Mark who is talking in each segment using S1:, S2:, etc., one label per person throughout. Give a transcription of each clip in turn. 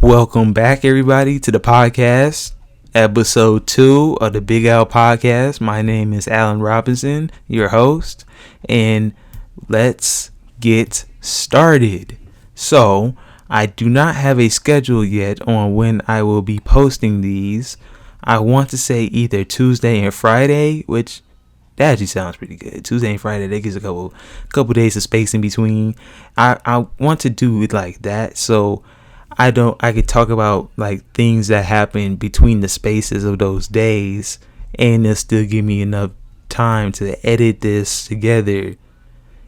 S1: Welcome back, everybody, to the podcast, episode 2 of the Big Al podcast. My name is Alan Robinson, your host, and let's get started. So, I do not have a schedule yet on when I will be posting these. I want to say either Tuesday and Friday, which that actually sounds pretty good. Tuesday and Friday, that gives a couple days of space in between. I want to do it like that, so I could talk about like things that happen between the spaces of those days, and it'll still give me enough time to edit this together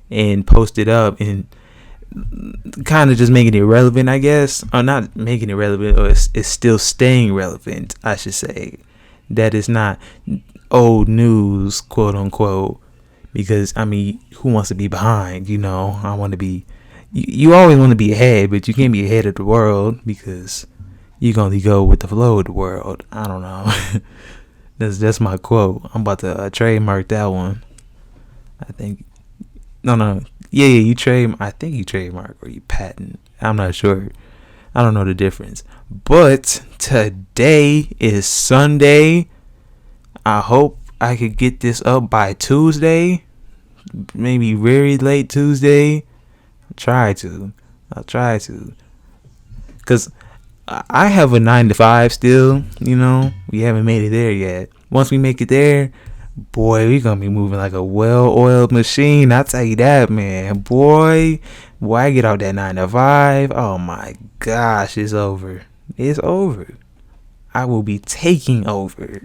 S1: and post it up and kind of just making it relevant, I guess. Or not making it relevant, or it's still staying relevant, I should say. That is not old news, quote unquote, because I mean, who wants to be behind? I want to be. You always want to be ahead, but you can't be ahead of the world because you can only go with the flow of the world. I don't know. That's my quote. I'm about to trademark that one. I think. No. Yeah. You I think you trademark or you patent. I'm not sure. I don't know the difference. But today is Sunday. I hope I could get this up by Tuesday. Maybe very late Tuesday. I'll try to. Because I have a 9 to 5 still, We haven't made it there yet. Once we make it there, boy, we're going to be moving like a well-oiled machine. I'll tell you that, man. Boy, I get out that 9 to 5. Oh, my gosh, it's over. It's over. I will be taking over.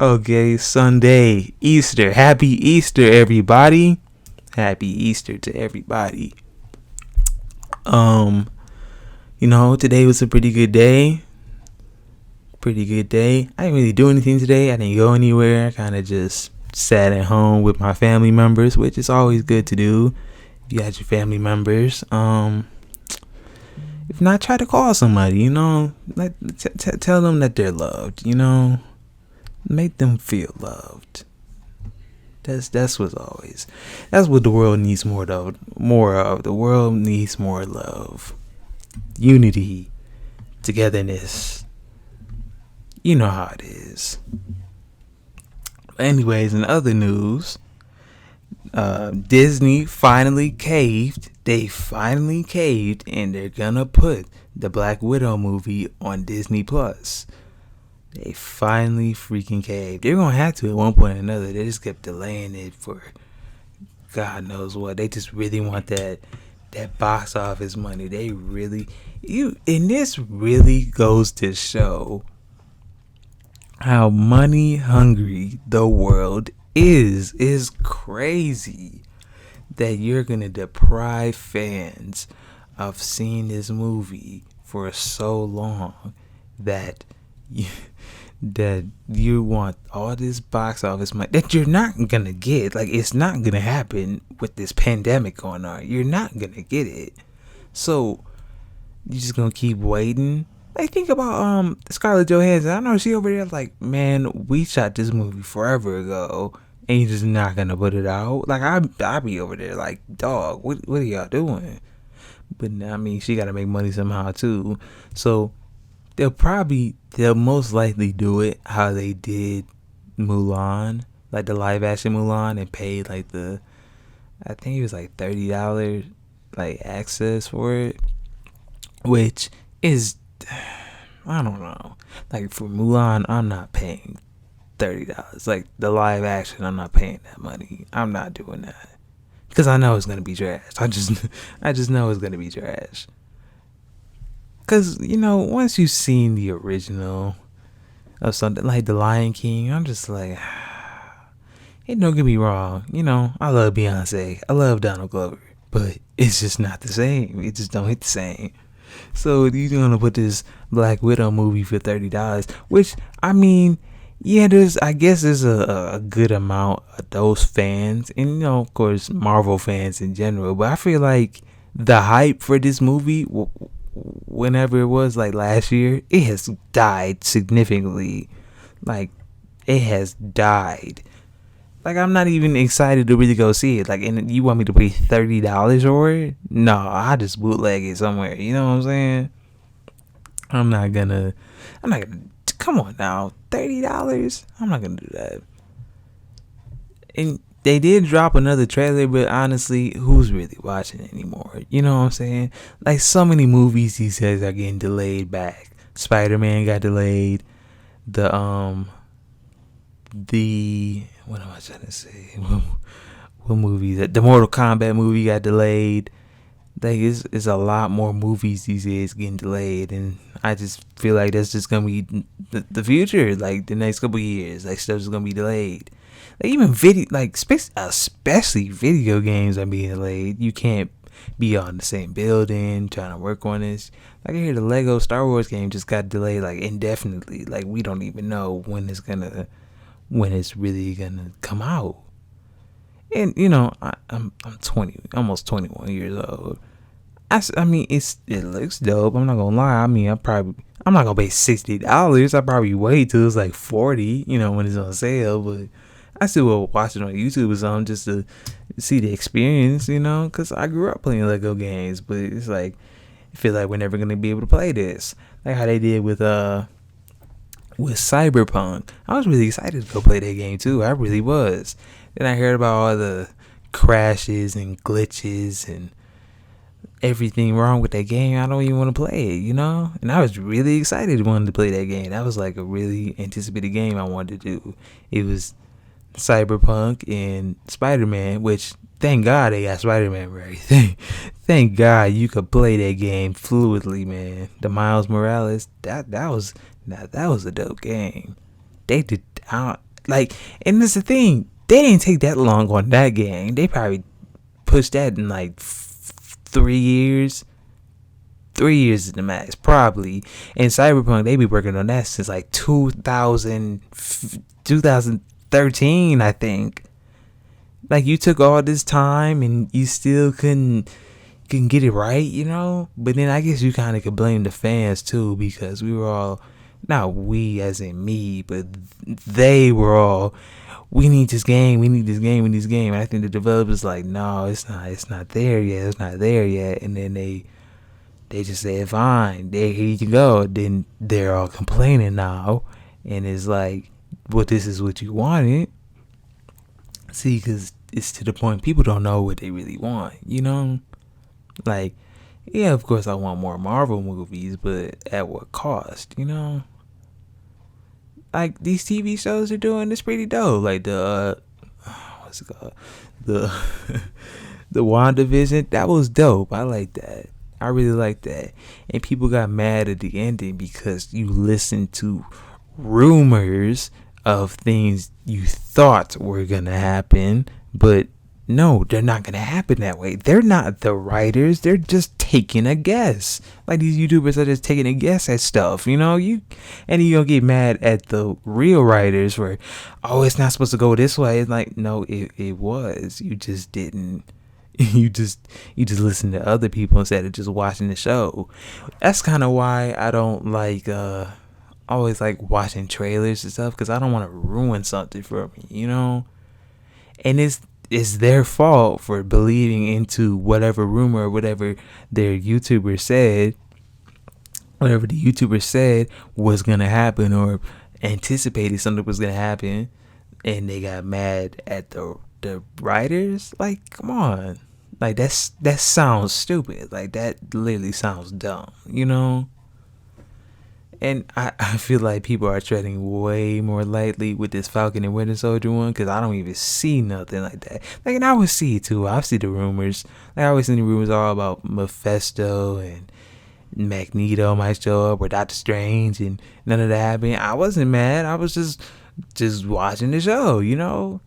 S1: Okay, Sunday, Easter. Happy Easter, everybody. Happy Easter to everybody. Today was a pretty good day. I didn't really do anything today. I didn't go anywhere. I kind of just sat at home with my family members, which is always good to do if you had your family members. If not, try to call somebody, tell them that they're loved, make them feel loved. That's what the world needs more of. The world needs more love, unity, togetherness. You know how it is. Anyways, in other news, Disney finally caved. They finally caved, and they're gonna put the Black Widow movie on Disney Plus. They finally freaking caved. They're going to have to at one point or another. They just kept delaying it for God knows what. They just really want that box office money. They really... And this really goes to show how money hungry the world is. It's crazy that you're going to deprive fans of seeing this movie for so long that you want all this box office money that you're not gonna get. Like, it's not gonna happen with this pandemic going on. You're not gonna get it. So you're just gonna keep waiting. Like, think about Scarlett Johansson. I know she over there like, man, we shot this movie forever ago and you're just not gonna put it out. Like, I be over there like, dog, what are y'all doing? But I mean, she gotta make money somehow too. So they'll most likely do it how they did Mulan, like the live action Mulan, and paid like I think it was like $30 like access for it, which is, I don't know, like for Mulan I'm not paying $30. Like the live action, I'm not paying that money. I'm not doing that because I know it's gonna be trash. I just know it's gonna be trash. Because, once you've seen the original of something like The Lion King, I'm just like, hey, don't get me wrong. I love Beyonce. I love Donald Glover. But it's just not the same. It just don't hit the same. So you're going to put this Black Widow movie for $30, which, I mean, yeah, I guess there's a good amount of those fans. And, of course, Marvel fans in general. But I feel like the hype for this movie, whenever it was, like last year, it has died significantly. Like, it has died. Like, I'm not even excited to really go see it. Like, and you want me to pay $30 for it? No, I just bootleg it somewhere. You know what I'm saying? I'm not gonna. Come on now, $30. I'm not gonna do that. And they did drop another trailer, but honestly, who's really watching it anymore? You know what I'm saying? Like, so many movies these days are getting delayed back. Spider-Man got delayed. The what am I trying to say? What movie? The Mortal Kombat movie got delayed. Like, it's a lot more movies these days getting delayed, and I just feel like that's just gonna be the future. Like, the next couple of years, like, stuff's gonna be delayed. Like, even video, like, especially video games are being delayed. You can't be on the same building trying to work on this. Like, I hear the Lego Star Wars game just got delayed, like, indefinitely. Like, we don't even know when it's really gonna come out. And you know, I'm 20, almost 21 years old. I mean, it looks dope. I'm not gonna lie. I mean, I'm not gonna pay $60. I probably wait till it's like 40. You know, when it's on sale. But I still will watch it on YouTube or something just to see the experience. You know, because I grew up playing Lego games, but it's like I feel like we're never gonna be able to play this, like how they did with Cyberpunk. I was really excited to go play that game too. I really was. Then I heard about all the crashes and glitches and everything wrong with that game. I don't even want to play it, you know? And I was really excited wanted to play that game. That was like a really anticipated game I wanted to do. It was Cyberpunk and Spider-Man, which thank God they got Spider-Man right. Thank God you could play that game fluidly, man. The Miles Morales, that was a dope game. They did and this is the thing. They didn't take that long on that game. They probably pushed that in like 3 years. 3 years is the max, probably. And Cyberpunk, they be working on that since like 2013, I think. Like, you took all this time and you still couldn't get it right, you know? But then I guess you kind of could blame the fans too, because we were all, not we as in me, but they were all, we need this game. And I think the developers like, no, it's not there yet. And then they just said, fine, here you go. Then they're all complaining now. And it's like, well, this is what you wanted. See, because it's to the point people don't know what they really want, you know? Like, yeah, of course I want more Marvel movies, but at what cost, you know? Like, these TV shows are doing this pretty dope. Like what's it called? The the WandaVision, that was dope. I like that. I really like that. And people got mad at the ending because you listened to rumors of things you thought were gonna happen, but no, they're not gonna happen that way. They're not the writers. They're just taking a guess. Like, these YouTubers are just taking a guess at stuff, you know. You gonna get mad at the real writers for, oh, it's not supposed to go this way. It's like, no, it was. You just didn't. You just listen to other people instead of just watching the show. That's kind of why I don't like always like watching trailers and stuff, because I don't want to ruin something for me, you know. And it's their fault for believing into whatever rumor or whatever their YouTuber said, whatever the YouTuber said was gonna happen or anticipated something was gonna happen, and they got mad at the writers. Like, come on, like that sounds stupid. Like, that literally sounds dumb, you know. And I feel like people are treading way more lightly with this Falcon and Winter Soldier one, because I don't even see nothing like that. Like, and I would see it too. I see the rumors. Like, I always see the rumors all about Mephisto and Magneto might show up, or Doctor Strange, and none of that happened. I wasn't mad. I was just watching the show, you know.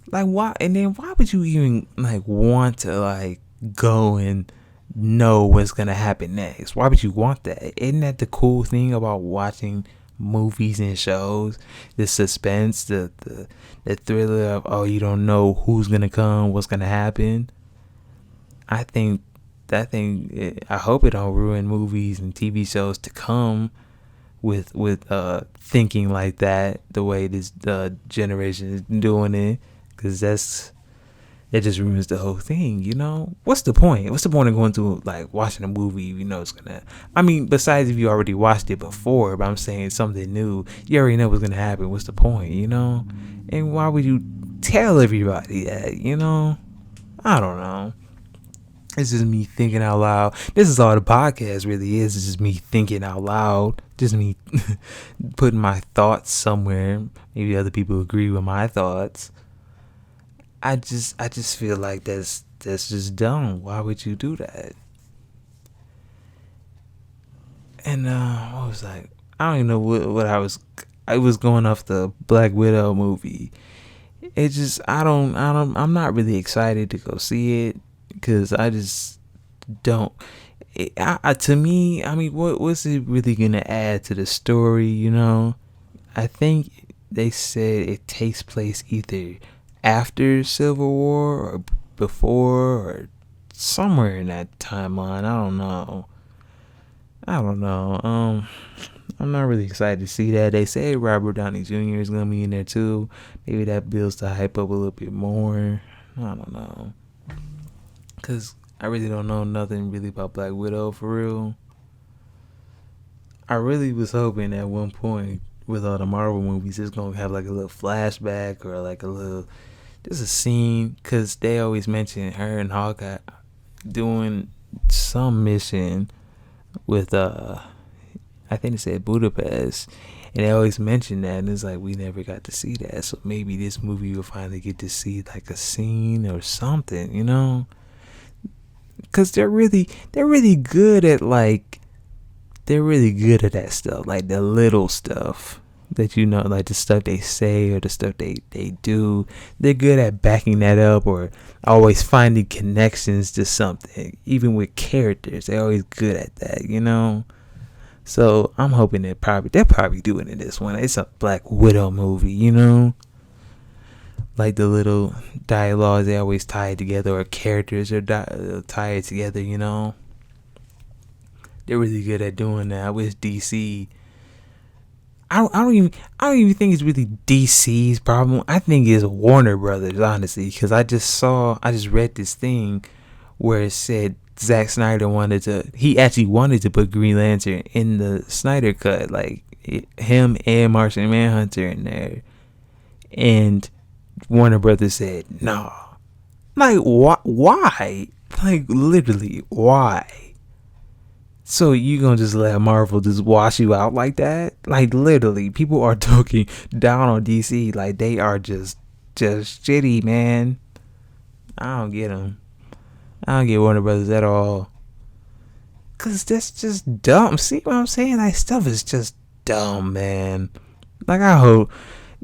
S1: Like, why? And then why would you even like want to like go and know what's gonna happen next? Why would you want that? Isn't that the cool thing about watching movies and shows? The suspense, the thriller of, oh, you don't know who's gonna come, what's gonna happen. I think I hope it don't ruin movies and TV shows to come with thinking like that, the way this generation is doing it. because that just ruins the whole thing, What's the point? What's the point of going to, like, watching a movie it's gonna... I mean, besides if you already watched it before, but I'm saying something new, you already know what's gonna happen. What's the point, And why would you tell everybody that, I don't know. It's just me thinking out loud. This is all the podcast really is. It's just me thinking out loud. Just me putting my thoughts somewhere. Maybe other people agree with my thoughts. I just feel like that's just dumb. Why would you do that? And what was I don't even know what I was going off the Black Widow movie. It just I'm not really excited to go see it because I just don't. To me, I mean, what's it really gonna add to the story? I think they said it takes place either after Civil War or before or somewhere in that timeline. I don't know. I'm not really excited to see that. They say Robert Downey Jr. is gonna be in there too. Maybe that builds the hype up a little bit more. I don't know, cause I really don't know nothing really about Black Widow for real. I really was hoping at one point with all the Marvel movies, it's gonna have like a little flashback or like there's a scene, cause they always mention her and Hawkeye doing some mission with I think it said Budapest, and they always mention that, and it's like we never got to see that. So maybe this movie will finally get to see like a scene or something, because they're really good at that stuff, like the little stuff that like the stuff they say or the stuff they do. They're good at backing that up or always finding connections to something, even with characters. They're always good at that, So I'm hoping they're probably doing it this one. It's a Black Widow movie, like the little dialogues they always tie together, or characters are tied together. They're really good at doing that. I wish DC. I don't even think it's really DC's problem. I think it's Warner Brothers, honestly, because I just read this thing where it said Zack Snyder he actually wanted to put Green Lantern in the Snyder cut, like him and Martian Manhunter in there, and Warner Brothers said no. Like, why? Like, literally, why? So you gonna just let Marvel just wash you out like that? Like, literally, people are talking down on DC like they are just shitty, man. I don't get them. I don't get Warner Brothers at all. Cause that's just dumb. See what I'm saying? Like, stuff is just dumb, man. Like, I hope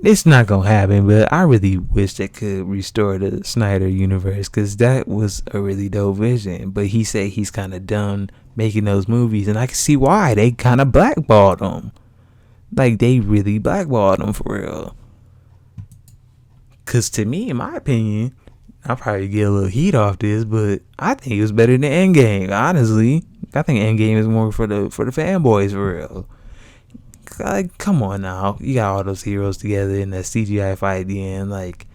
S1: it's not gonna happen, but I really wish they could restore the Snyder universe, cause that was a really dope vision. But he said he's kind of done making those movies, and I can see why. They kind of blackballed him. Like, they really blackballed him for real. Cause to me, in my opinion, I'll probably get a little heat off this, but I think it was better than Endgame. Honestly, I think Endgame is more for the fanboys for real. Like, come on now, you got all those heroes together in that CGI fight at the end, like,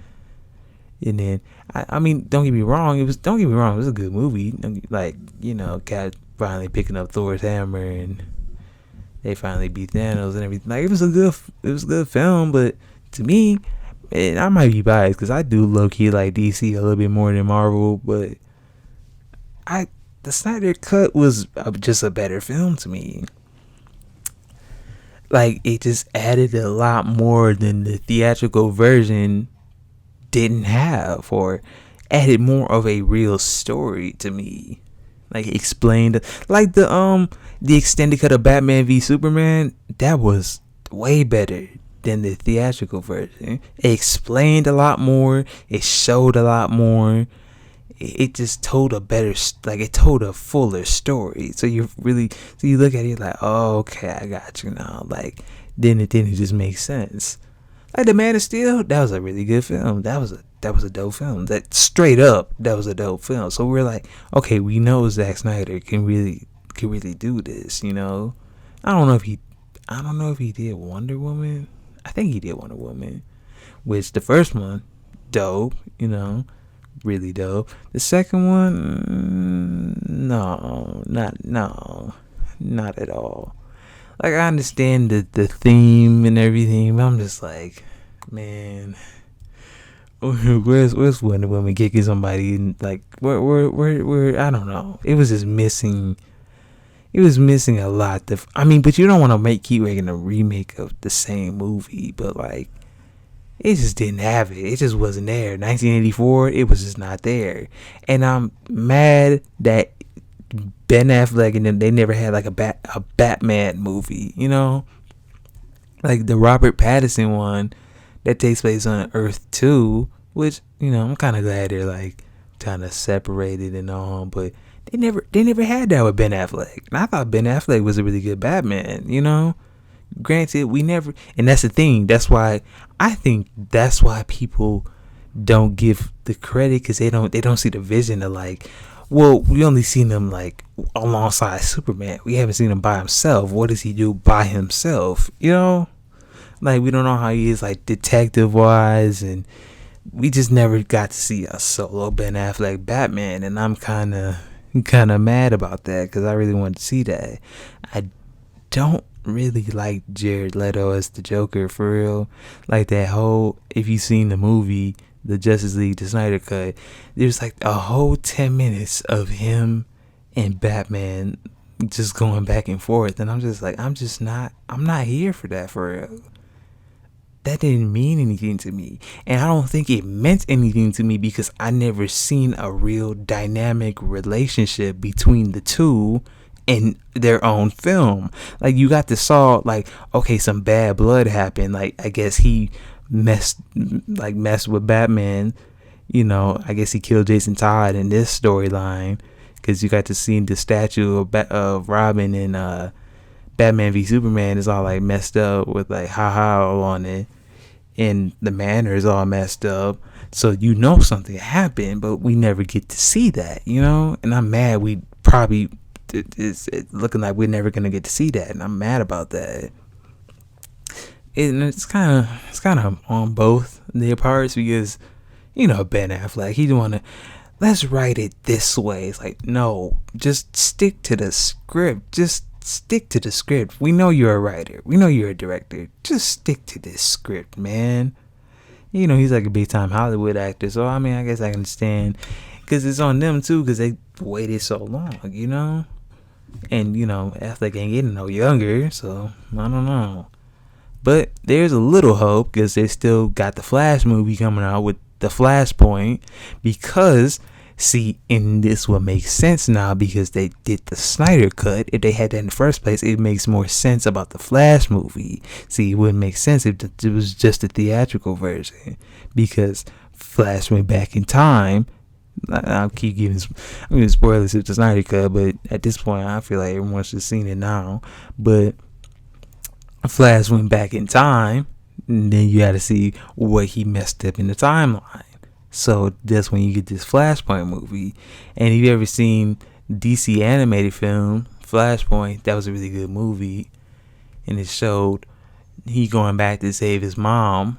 S1: and then I mean, don't get me wrong, it was a good movie. Like, Cat finally picking up Thor's hammer and they finally beat Thanos and everything. Like, it was a good film, but to me, and I might be biased because I do low key like DC a little bit more than Marvel, but the Snyder Cut was just a better film to me. Like, it just added a lot more than the theatrical version didn't have, or added more of a real story to me. Like, explained, like the extended cut of Batman v Superman, that was way better than the theatrical version. It explained a lot more. It showed a lot more. It just told it told a fuller story. So you look at it like, oh, okay, I got you now. Like, then it just makes sense. Like, The Man of Steel, that was a really good film. That was a dope film. That straight up, that was a dope film. So we're like, okay, we know Zack Snyder can really do this. I don't know if he did Wonder Woman. I think he did Wonder Woman, which the first one, dope, really dope. The second one, not at all. Like, I understand the theme and everything, but I'm just like, man, where's Wonder Woman kicking somebody? And like, where? I don't know. It was just missing. It was missing a lot. But you don't want to keep making a remake of the same movie, but like, it just didn't have it. It just wasn't there. 1984, it was just not there. And I'm mad that Ben Affleck and them, they never had like a Batman movie, like the Robert Pattinson one that takes place on Earth 2, which, I'm kind of glad they're like kind of separated and all, but they never had that with Ben Affleck. And I thought Ben Affleck was a really good Batman, Granted, we never, and that's the thing. I think that's why people don't give the credit, because they don't see the vision of like, well, we only seen him like alongside Superman. We haven't seen him by himself. What does he do by himself? Like, we don't know how he is like detective wise, and we just never got to see a solo Ben Affleck Batman. And I'm kind of mad about that, because I really wanted to see that. I don't really like Jared Leto as the Joker, for real. Like, that whole, if you've seen the movie, the Justice League, the Snyder Cut, there's like a whole 10 minutes of him and Batman just going back and forth, and I'm just like, I'm not here for that, for real. That didn't mean anything to me, and I don't think it meant anything to me, because I never seen a real dynamic relationship between the two in their own film. Like, you got to saw, like, okay, some bad blood happened. Like, I guess he messed with Batman. I guess he killed Jason Todd in this storyline, because you got to see the statue of Robin in Batman v Superman is all like messed up with like haha on it, and the manor is all messed up. So something happened, but we never get to see that, And I'm mad. We probably, it's looking like we're never gonna get to see that, and I'm mad about that. And it's kind of on both their parts, because Ben Affleck, he wanna, let's write it this way. It's like, no, just stick to the script. Just stick to the script. We know you're a writer. We know you're a director. Just stick to this script, man. He's like a big time Hollywood actor, so I guess I can understand, because it's on them too, because they waited so long, and Affleck ain't getting no younger, so I don't know. But there's a little hope, because they still got the Flash movie coming out with the Flashpoint, because and this will make sense now, because they did the Snyder Cut. If they had that in the first place, it makes more sense about the Flash movie. It wouldn't make sense if it was just a theatrical version, because Flash went back in time. I'm giving spoilers if the Snyder Cut, but at this point, I feel like everyone should have seen it now. But Flash went back in time, and then you got to see what he messed up in the timeline. So that's when you get this Flashpoint movie. And if you ever seen DC animated film Flashpoint, that was a really good movie, and it showed he going back to save his mom,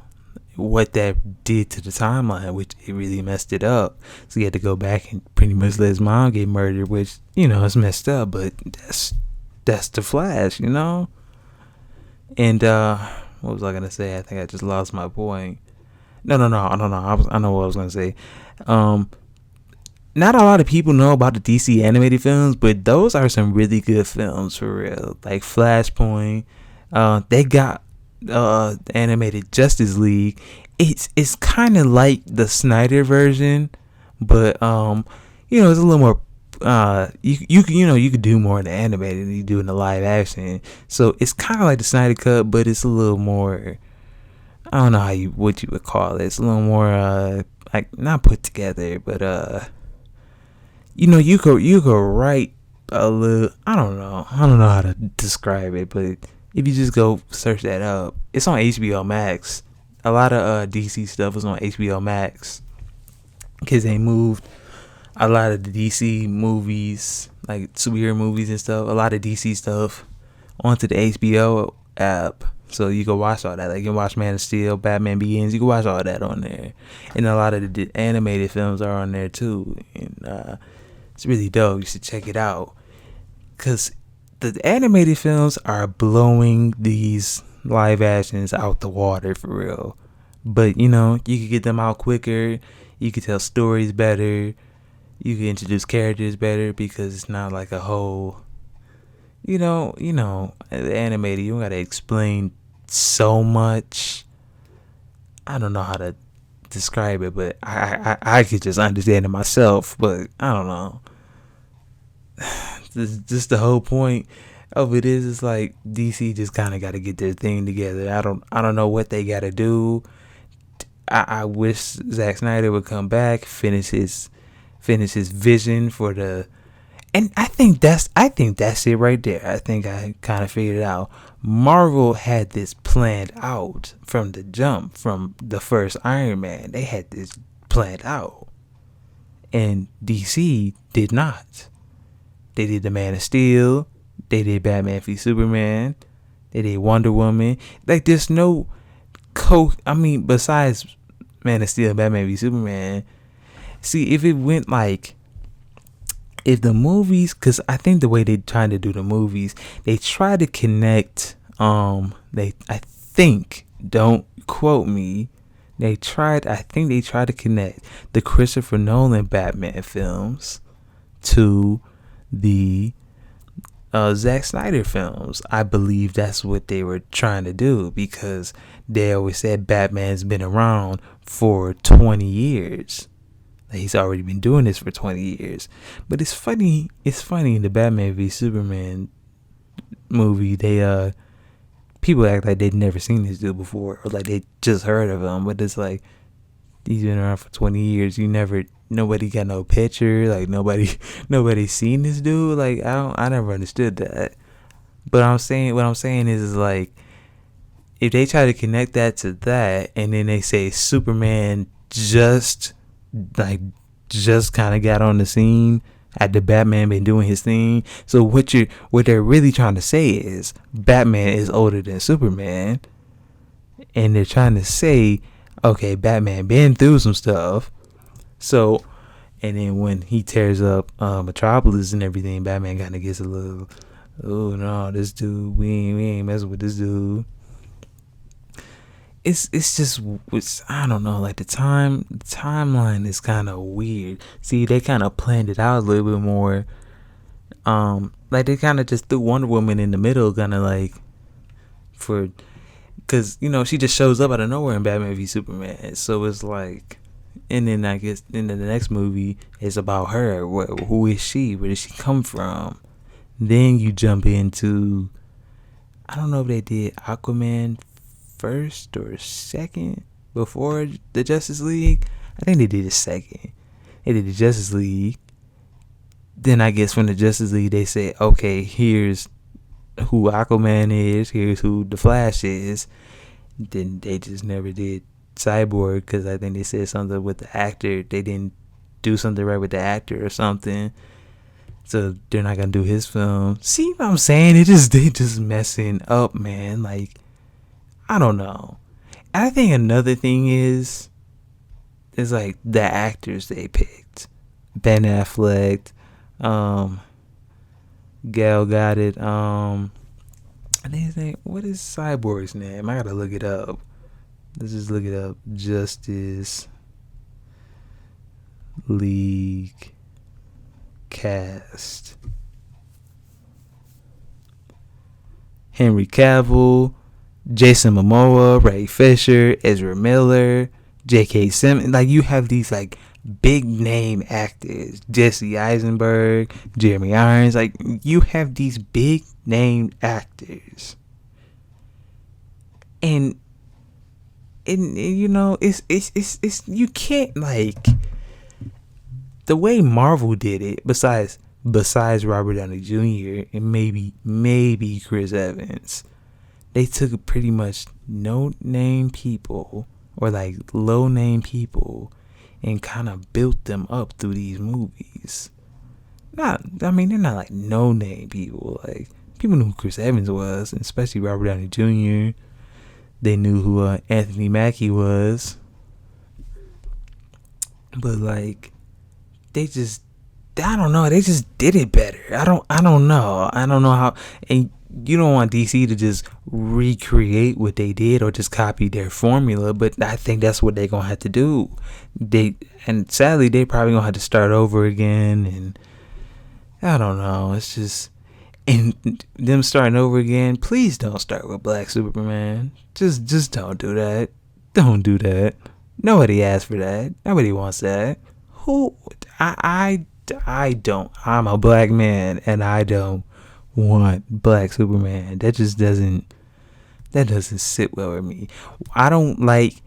S1: what that did to the timeline, which it really messed it up. So he had to go back and pretty much let his mom get murdered, which it's messed up, but that's the Flash, And what was I gonna say? I think I just lost my point. No. I know what I was gonna say. Not a lot of people know about the DC animated films, but those are some really good films, for real. Like Flashpoint. They got animated Justice League. It's kind of like the Snyder version, but it's a little more. You could do more in the animated than you do in the live action. So it's kind of like the Snyder Cut, but it's a little more. I don't know what you would call it. It's a little more like not put together, but you could write a little. I don't know how to describe it, but if you just go search that up, it's on HBO Max. A lot of DC stuff is on HBO Max, because they moved a lot of the DC movies, like superhero movies and stuff, a lot of DC stuff onto the HBO app. So you can watch all that. Like you can watch Man of Steel, Batman Begins. You can watch all that on there, and a lot of the animated films are on there too. And it's really dope. You should check it out, cause the animated films are blowing these live actions out the water for real. But you can get them out quicker. You can tell stories better. You can introduce characters better because it's not like a whole. The animated, you gotta explain so much. I don't know how to describe it, but I could just understand it myself. But I don't know. Just the whole point of it is like DC just kind of got to get their thing together. I don't know what they got to do. I wish Zack Snyder would come back, finish his vision for the. And I think that's it right there. I think I kind of figured it out. Marvel had this planned out from the jump, from the first Iron Man. They had this planned out, and DC did not. They did the Man of Steel. They did Batman v Superman. They did Wonder Woman. Like there's no besides Man of Steel, Batman v Superman. See, if it went like. If the movies, because I think the way they trying to do the movies, they try to connect. I think, don't quote me. I think they tried to connect the Christopher Nolan Batman films to the Zack Snyder films. I believe that's what they were trying to do because they always said Batman's been around for 20 years. He's already been doing this for 20 years. But it's funny in the Batman v Superman movie, they people act like they'd never seen this dude before or like they just heard of him, but it's like he's been around for 20 years. Nobody got no picture, like nobody seen this dude. Like I never understood that. But what I'm saying is like if they try to connect that to that and then they say Superman just kind of got on the scene after Batman been doing his thing. So what they're really trying to say is Batman is older than Superman, and they're trying to say, okay, Batman been through some stuff. So, and then when he tears up Metropolis and everything, Batman kind of gets a little, oh no, this dude, we ain't messing with this dude. It's I don't know, like the timeline is kind of weird. See, they kind of planned it out a little bit more. Like they kind of just threw Wonder Woman in the middle, kind of like because she just shows up out of nowhere in Batman v Superman. So it's like, and then I guess in the next movie it's about her. Who is she? Where did she come from? Then you jump into, I don't know if they did Aquaman first or second before the Justice League. I think they did it second. They did the Justice League. Then I guess from the Justice League they say, okay, here's who Aquaman is, here's who the Flash is. Then they just never did Cyborg because I think they said something with the actor. They didn't do something right with the actor or something. So they're not gonna do his film. See what I'm saying? They just messing up, man. Like, I don't know. I think another thing is like the actors they picked. Ben Affleck, Gal Gadot, I think his name, what is Cyborg's name? I gotta look it up. Let's just look it up. Justice League cast. Henry Cavill, Jason Momoa, Ray Fisher, Ezra Miller, J.K. Simmons. Like, you have these like big name actors, Jesse Eisenberg, Jeremy Irons. Like, you have these big name actors, and it's you can't, like, the way Marvel did it. Besides Robert Downey Jr. and maybe Chris Evans, they took pretty much no-name people or like low-name people and kind of built them up through these movies. They're not like no-name people. Like, people knew who Chris Evans was, and especially Robert Downey Jr. they knew who Anthony Mackie was. But like, they just, I don't know, they just did it better. I don't know how. And you don't want DC to just recreate what they did or just copy their formula, but I think that's what they're gonna have to do. And sadly they probably gonna have to start over again, and I don't know, it's just, and them starting over again, please don't start with Black Superman. Just don't do that. Don't do that. Nobody asked for that. Nobody wants that. Who? I don't. I'm a black man, and I don't want Black Superman. That just doesn't sit well with me. I don't like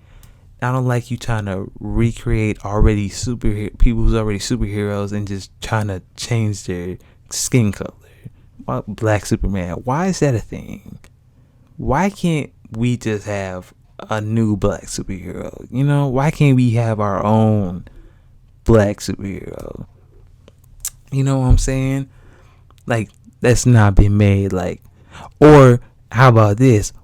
S1: you trying to recreate already people who's already superheroes and just trying to change their skin color. Black Superman, why is that a thing? Why can't we just have a new black superhero? You know, why can't we have our own black superhero? You know what I'm saying? Like, that's not been made. Like, or how about this?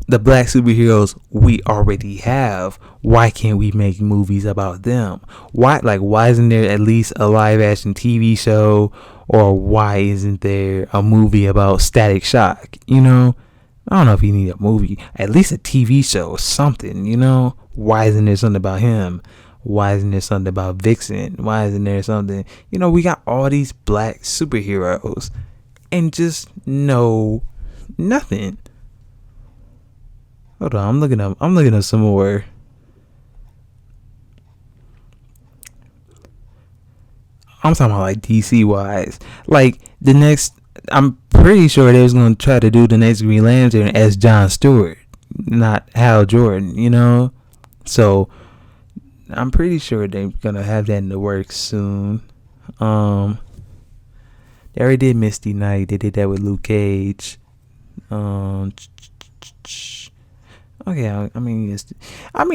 S1: The black superheroes we already have, why can't we make movies about them? Why isn't there at least a live action TV show, or why isn't there a movie about Static Shock? You know, I don't know if you need a movie, at least a TV show or something, you know? Why isn't there something about him? Why isn't there something about Vixen? Why isn't there something? You know, we got all these black superheroes and just nothing. Hold on, I'm looking up some more. I'm talking about like DC wise. Like the next, I'm pretty sure they was gonna try to do the next Green Lantern as Jon Stewart, not Hal Jordan. You know, so I'm pretty sure they're gonna have that in the works soon. They already did Misty Knight. They did that with Luke Cage. Okay, I mean,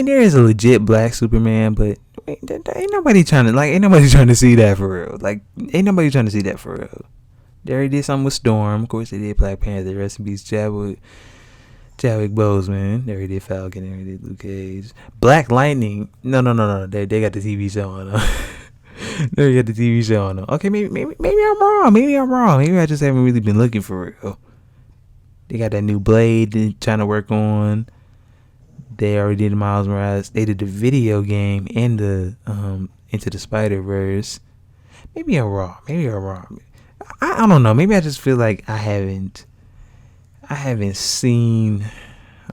S1: there is a legit black Superman, but ain't nobody trying to see that for real. Like, ain't nobody trying to see that for real. They already did something with Storm. Of course, they did Black Panther. Rest in peace, Chadwick Boseman. They already did Falcon. They already did Luke Cage. Black Lightning. No. They got the TV show on them. They got the TV show on them. Okay, maybe I'm wrong. Maybe I just haven't really been looking for real. They got that new Blade they're trying to work on. They already did Miles Morales. They did the video game and the Into the Spider-Verse. Maybe I'm wrong. I don't know. Maybe I just feel like I haven't seen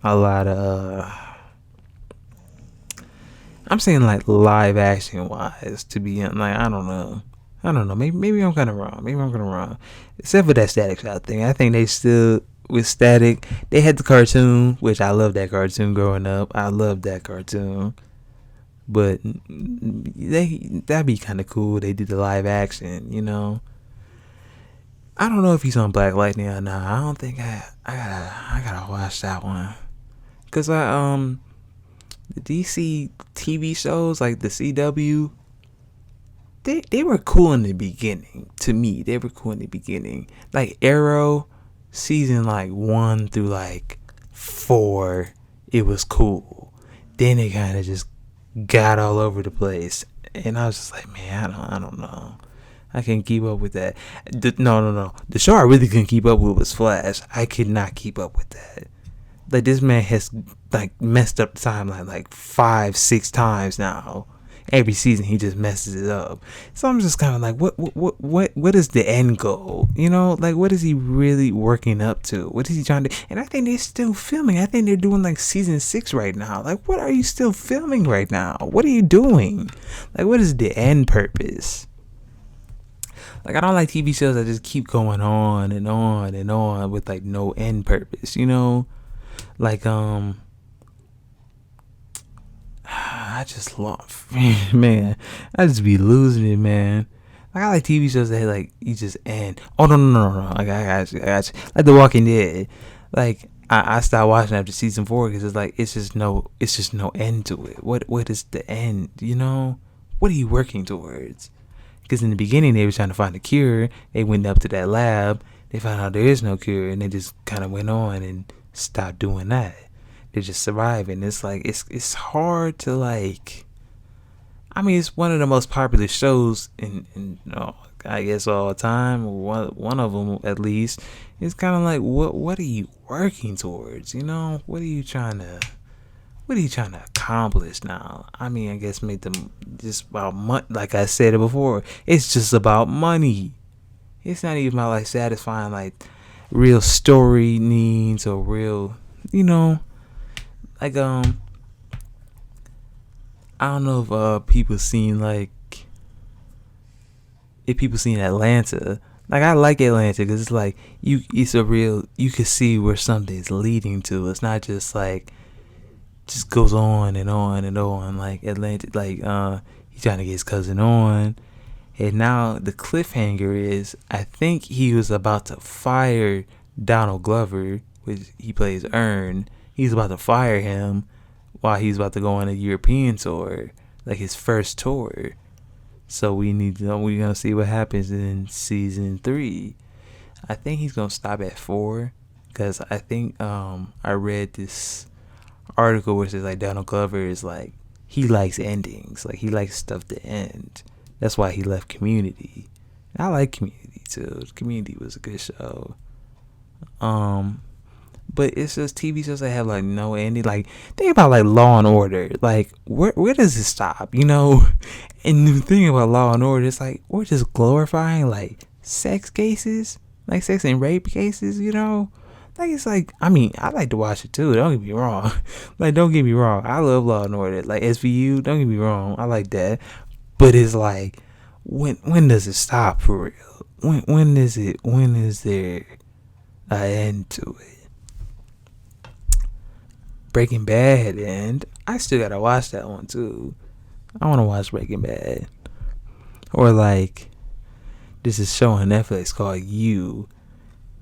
S1: a lot of I'm saying like live action wise, to be like, I don't know. Maybe I'm kind of wrong. Except for that Static Shock thing. I think they still, with Static, they had the cartoon, which I love that cartoon growing up. I love that cartoon. But that'd be kind of cool. They did the live action, you know. I don't know if he's on Black Lightning or not. I don't think I gotta watch that one. Cause the DC TV shows like the CW, they were cool in the beginning. To me, they were cool in the beginning. Like Arrow, season like 1 through like 4, it was cool. Then it kind of just got all over the place, and I was just like, man, I don't know. I can't keep up with that. No. The show I really couldn't keep up with was Flash. I could not keep up with that. Like, this man has like messed up the timeline like 5-6 times now. Every season he just messes it up. So I'm just kind of like, what is the end goal? You know, like, what is he really working up to? What is he trying to? And I think they're still filming. I think they're doing like season 6 right now. Like, what are you still filming right now? What are you doing? Like, what is the end purpose? Like, I don't like TV shows that just keep going on and on and on with like no end purpose, you know? Like, I just love, man, I just be losing it, man. Like, I like TV shows that like you just end. Oh no. Like, I got you. Like The Walking Dead. Like, I stopped watching after season 4 because it's just no end to it. What is the end? You know, what are you working towards? Because in the beginning they were trying to find a cure. They went up to that lab. They found out there is no cure, and they just kind of went on and stopped doing that. they're just surviving. It's like it's hard to like. I mean, it's one of the most popular shows in I guess all time. One of them at least. It's kind of like what are you working towards? What are you trying to accomplish now? I mean, I guess make them just about money. Like I said it before, it's just about money. It's not even about like satisfying like real story needs or real, like I don't know if people seen Atlanta. Like I like Atlanta because it's like it's a real. You can see where something's leading to. It's not just like just goes on and on and on. Like Atlanta, like he's trying to get his cousin on, and now the cliffhanger is I think he was about to fire Donald Glover, which he plays Earn. He's about to fire him while he's about to go on a European tour, like his first tour. So we're gonna see what happens in season 3. I think he's gonna stop at 4 because I think I read this article where it says like Donald Glover is like he likes endings, like he likes stuff to end. That's why he left Community. I like Community too. Community was a good show. But it's just TV shows that have like no ending. Like think about like Law and Order. Like where does it stop? And the thing about Law and Order, it's like we're just glorifying like sex cases, like sex and rape cases. Like it's like I mean I like to watch it too. Don't get me wrong. Don't get me wrong. I love Law and Order. Like SVU. Don't get me wrong. I like that. But it's like when does it stop for real? When is there an end to it? Breaking Bad, and I still gotta watch that one too. I want to watch Breaking Bad, or like there's a show on Netflix called You.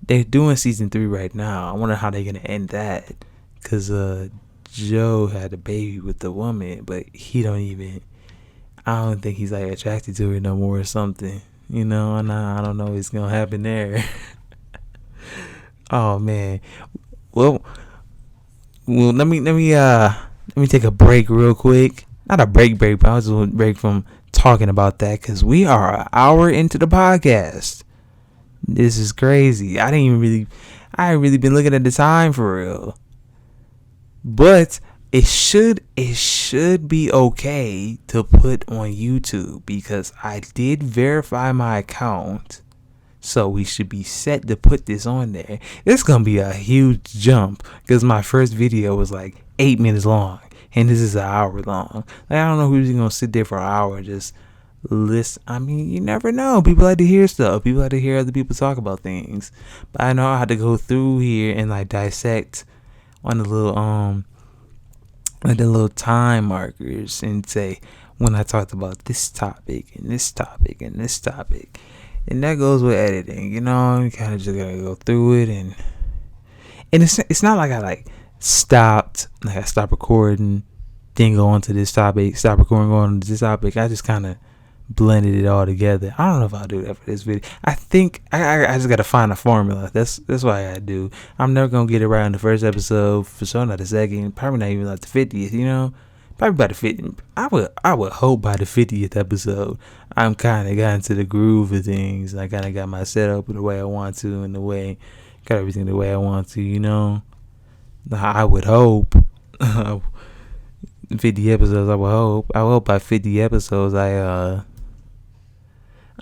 S1: They're doing season 3 right now. I wonder how they're gonna end that, cause Joe had a baby with the woman, but I don't think he's like attracted to her no more or something, and I don't know what's gonna happen there. Oh man, well, let me take a break real quick. Not a break, but I just want to break from talking about that because we are an hour into the podcast. This is crazy. I ain't really been looking at the time for real. But it should be okay to put on YouTube because I did verify my account. So we should be set to put this on there. It's going to be a huge jump because my first video was like 8 minutes long. And this is an hour long. Like, I don't know who's going to sit there for an hour and just listen. I mean, you never know. People like to hear stuff. People like to hear other people talk about things. But I know I had to go through here and like dissect on the little time markers and say when I talked about this topic and this topic and this topic. And that goes with editing, you kind of just gotta go through it, and it's not like I stopped recording, then go on to this topic, stop recording, go on to this topic. I just kind of blended it all together. I don't know if I'll do that for this video. I think I just gotta find a formula. That's what I gotta do. I'm never gonna get it right on the first episode, for sure not the second, probably not even like the 50th. Probably by the 50th. I would hope by the 50th episode, I'm kind of got into the groove of things. I kind of got my setup the way I want to, and got everything the way I want to. I would hope 50 episodes. I hope by 50 episodes, I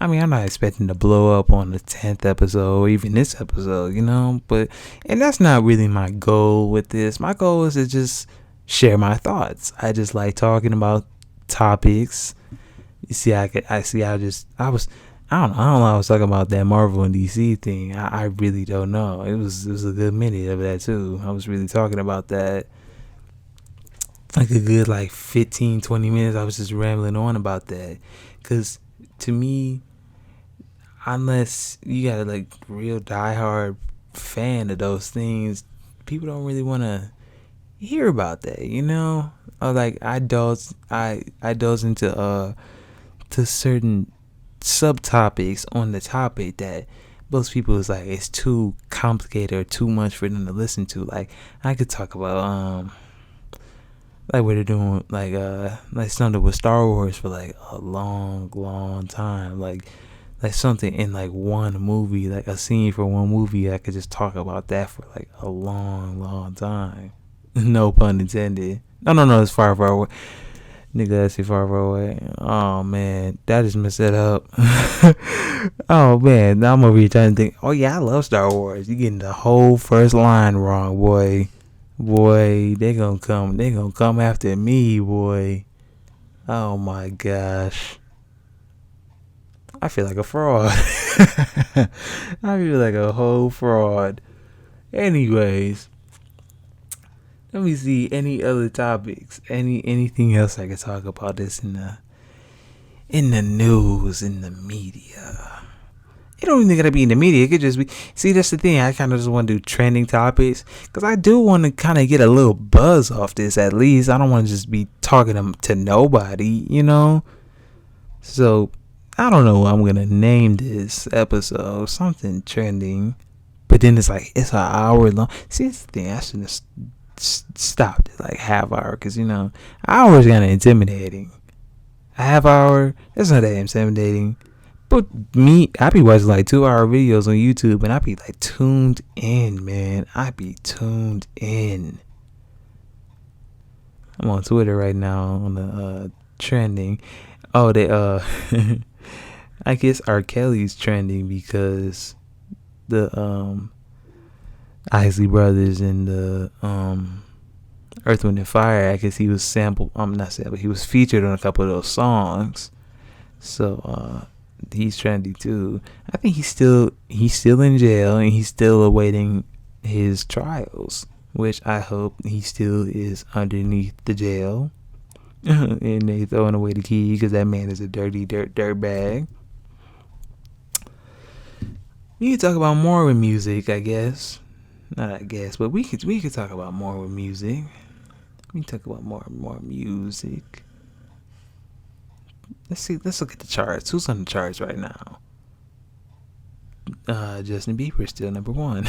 S1: mean, I'm not expecting to blow up on the 10th episode or even this episode, and that's not really my goal with this. My goal is to just share my thoughts. I just like talking about topics. You see, I don't know. I was talking about that Marvel and DC thing. I really don't know. It was a good minute of that too. I was really talking about that. Like a good 15, 20 minutes. I was just rambling on about that. Cause to me, unless you got a real diehard fan of those things, people don't really want to hear about that, or I delve into to certain subtopics on the topic that most people is it's too complicated or too much for them to listen to. I could talk about like what they're doing, like something with Star Wars for like a long time, like something in like one movie, like a scene for one movie. I could just talk about that for like a long time. No pun intended. No, it's far away. Nigga, that's too far away. Oh man, that just messed it up. Oh man, now I'm over here trying to think. Oh yeah, I love Star Wars. You getting the whole first line wrong, boy. Boy, they gonna come. They gonna come after me, boy. Oh my gosh, I feel like a fraud. I feel like a whole fraud. Anyways, let me see any other topics. Anything else I could talk about this in the news, in the media. It don't even gotta be in the media. It could just be. See, that's the thing. I kind of just want to do trending topics because I do want to kind of get a little buzz off this. At least I don't want to just be talking to nobody, you know. So I don't know what I'm gonna name this episode. Something trending, but then it's like it's an hour long. See, that's the thing. I shouldn't have stopped at like half hour because an hour is kind of intimidating. A half hour, that's not that intimidating. But me, I be watching like 2 hour videos on YouTube and I be like tuned in, man. I be tuned in. I'm on Twitter right now on the trending. Oh, they I guess R. Kelly's trending because the Isley Brothers and the Earth, Wind and Fire. I guess he was he was featured on a couple of those songs. So he's trendy too. I think he's still in jail and he's still awaiting his trials, which I hope he still is underneath the jail. And they throwing away the key because that man is a dirty dirt bag. We could talk about more with music, I guess. Not I guess, but we could talk about more with music. We can talk about more music. Let's see. Let's look at the charts. Who's on the charts right now? Justin Bieber is still number one.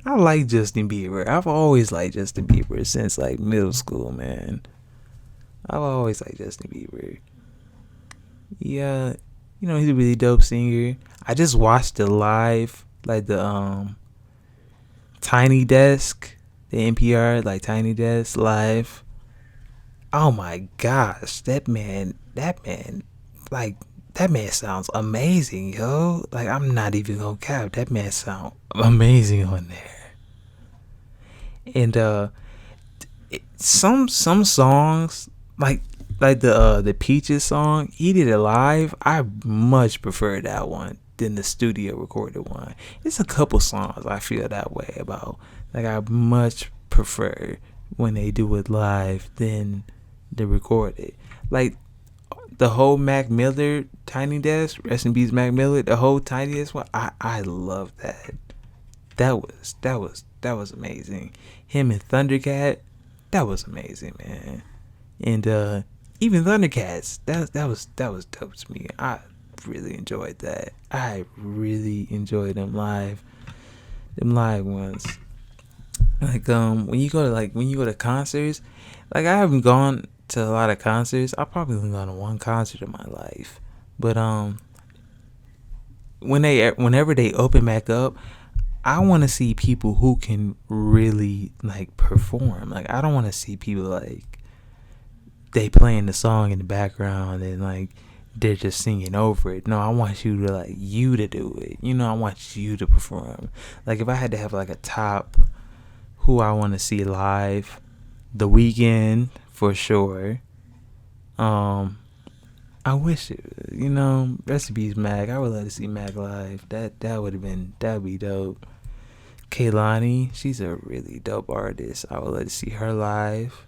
S1: I like Justin Bieber. I've always liked Justin Bieber since like middle school, man. I've always liked Justin Bieber. Yeah, he's a really dope singer. I just watched the live, like the Tiny Desk, the NPR like Tiny Desk live. Oh my gosh, that man, like that man sounds amazing, yo. Like I'm not even gonna cap, that man sound amazing on there. And some songs like the Peaches song, he did it live. I much prefer that one than the studio recorded one. It's a couple songs I feel that way about. Like I much prefer when they do it live than the recorded. Like the whole Mac Miller Tiny Desk, rest in peace Mac Miller, the whole Tiny Desk one, I love that. That was amazing. Him and Thundercat, that was amazing, man. And even Thundercats, that was dope to me. I really enjoyed that. I really enjoyed them live ones. Like when you go to concerts, like I haven't gone to a lot of concerts. I've probably only gone to one concert in my life. But whenever they open back up, I want to see people who can really like perform. Like I don't want to see people like they playing the song in the background and like they're just singing over it. No, I want you to do it. I want you to perform. Like if I had to have like a top who I want to see live, The Weeknd for sure. I wish rest in peace Mac. I would love to see Mac live. That'd be dope. Kehlani, she's a really dope artist. I would love to see her live.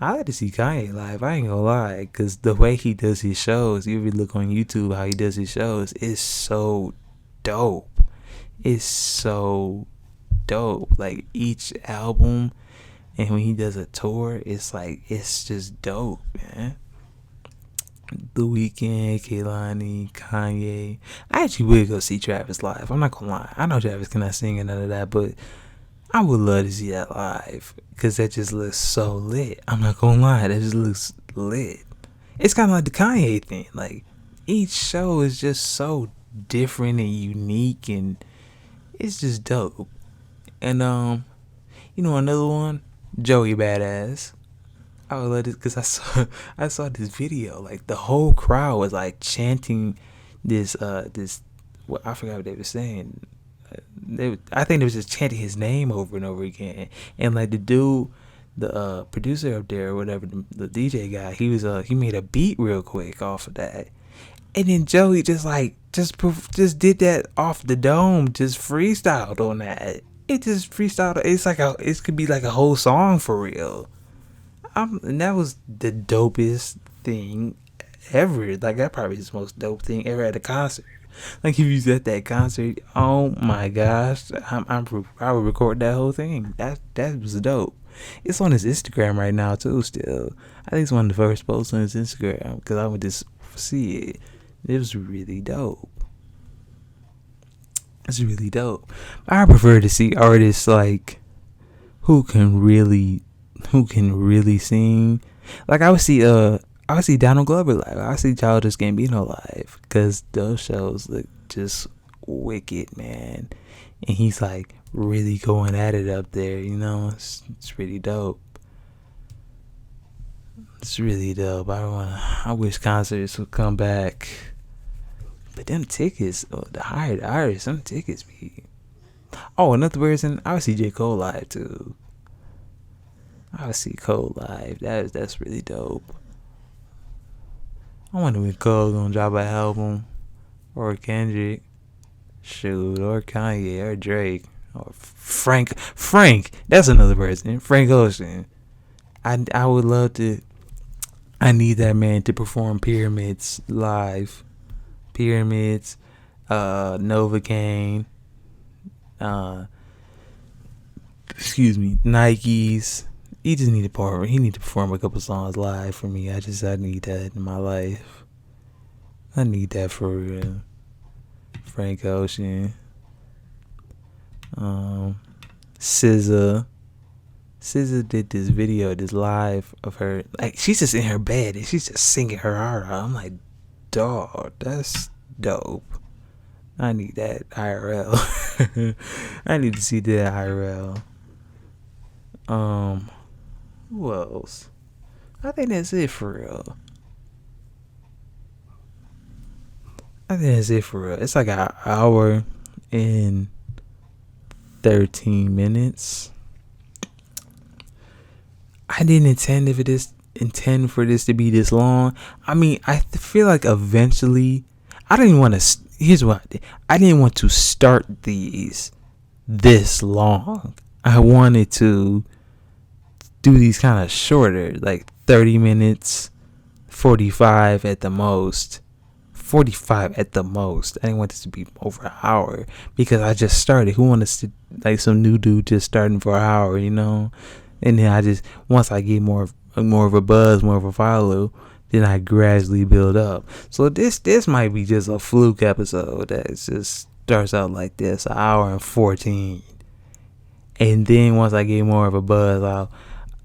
S1: I like to see Kanye live. I ain't gonna lie, because the way he does his shows, you ever look on YouTube how he does his shows, is so dope. It's so dope. Like each album, and when he does a tour, it's just dope, man. The Weeknd, Kehlani, Kanye. I actually would go see Travis live. I'm not gonna lie. I know Travis cannot sing and none of that, but I would love to see that live because that just looks so lit. I'm not gonna lie, that just looks lit. It's kind of like the Kanye thing. Like each show is just so different and unique, and it's just dope. And another one, Joey Badass. I would love it because I saw this video. Like the whole crowd was like chanting this. What I forgot what they were saying. I think they was just chanting his name over and over again. And like the dude, the producer up there or whatever, the DJ guy, he made a beat real quick off of that. And then Joey just did that off the dome, just freestyled on that. It just freestyled. It could be like a whole song for real. And that was the dopest thing ever. Like that probably is the most dope thing ever at a concert. Like if you was at that concert, oh my gosh, I would record that whole thing. That was dope. It's on his Instagram right now too. Still, I think it's one of the first posts on his Instagram because I would just see it. It was really dope. It's really dope. I prefer to see artists like who can really sing. Like I would see Donald Glover live. I would see Childish Gambino live because those shows look just wicked, man. And he's like really going at it up there. It's really dope. It's really dope. I wish concerts would come back. But them tickets, the higher the artists, them tickets be. Oh, another person, I would see J. Cole live too. I would see Cole live. That's really dope. I wonder when Cole's gonna drop an album, or Kendrick, shoot, or Kanye, or Drake, or Frank. That's another person. Frank Ocean. I would love to. I need that man to perform Pyramids live. Pyramids, Novocaine, Nikes. He just need to perform. He need to perform a couple songs live for me. I need that in my life. I need that for real. Frank Ocean, SZA. SZA did this video, this live of her. Like she's just in her bed and she's just singing her heart out. I'm like, dog, that's dope. I need that IRL. I need to see that IRL. Who else? I think that's it for real. It's like an hour and 13 minutes. I didn't intend for this to be this long. I mean, I feel like eventually, I didn't want to. Here's what I did. I didn't want to start these this long. I wanted to do these kind of shorter, like 30 minutes, 45 at the most. 45 at the most. I didn't want this to be over an hour because I just started. Who wants to, like some new dude just starting for an hour, And then once I get more of a buzz, more of a follow, then I gradually build up. So this might be just a fluke episode that just starts out like this, an hour and 14. And then once I get more of a buzz, I'll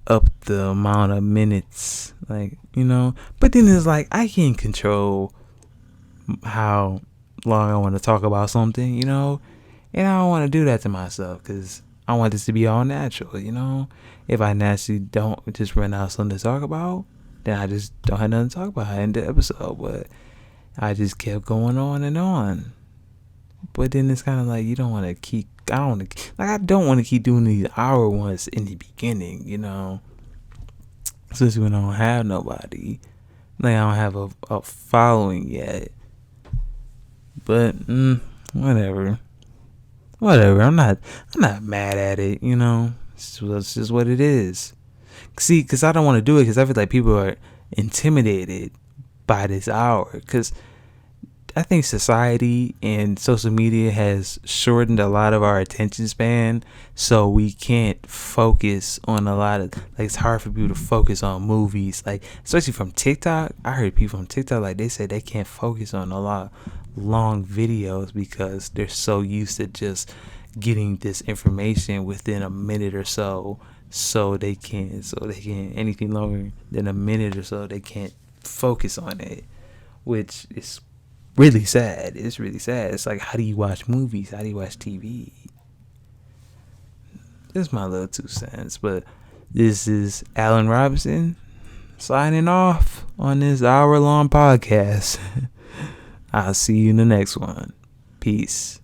S1: up the amount of minutes, But then it's like I can't control how long I want to talk about something, And I don't want to do that to myself because I want this to be all natural, If I naturally don't just run out of something to talk about, then I just don't have nothing to talk about in the episode. But I just kept going on and on. But then it's kind of like you don't want to keep. I don't want to keep doing these hour ones in the beginning, Since we don't have nobody, like I don't have a following yet. But whatever. I'm not mad at it, It's just what it is. See, because I don't want to do it because I feel like people are intimidated by this hour. Because I think society and social media has shortened a lot of our attention span, so we can't focus on a lot of, like, it's hard for people to focus on movies, like, especially from TikTok. I heard people from TikTok, like, they said they can't focus on a lot of long videos because they're so used to just getting this information within a minute or so. So they can't anything longer than a minute or so, they can't focus on it, which is really sad. It's really sad. It's like, how do you watch movies? How do you watch TV? This is my little 2 cents. But this is Alan Robinson signing off on this hour-long podcast. I'll see you in the next one. Peace.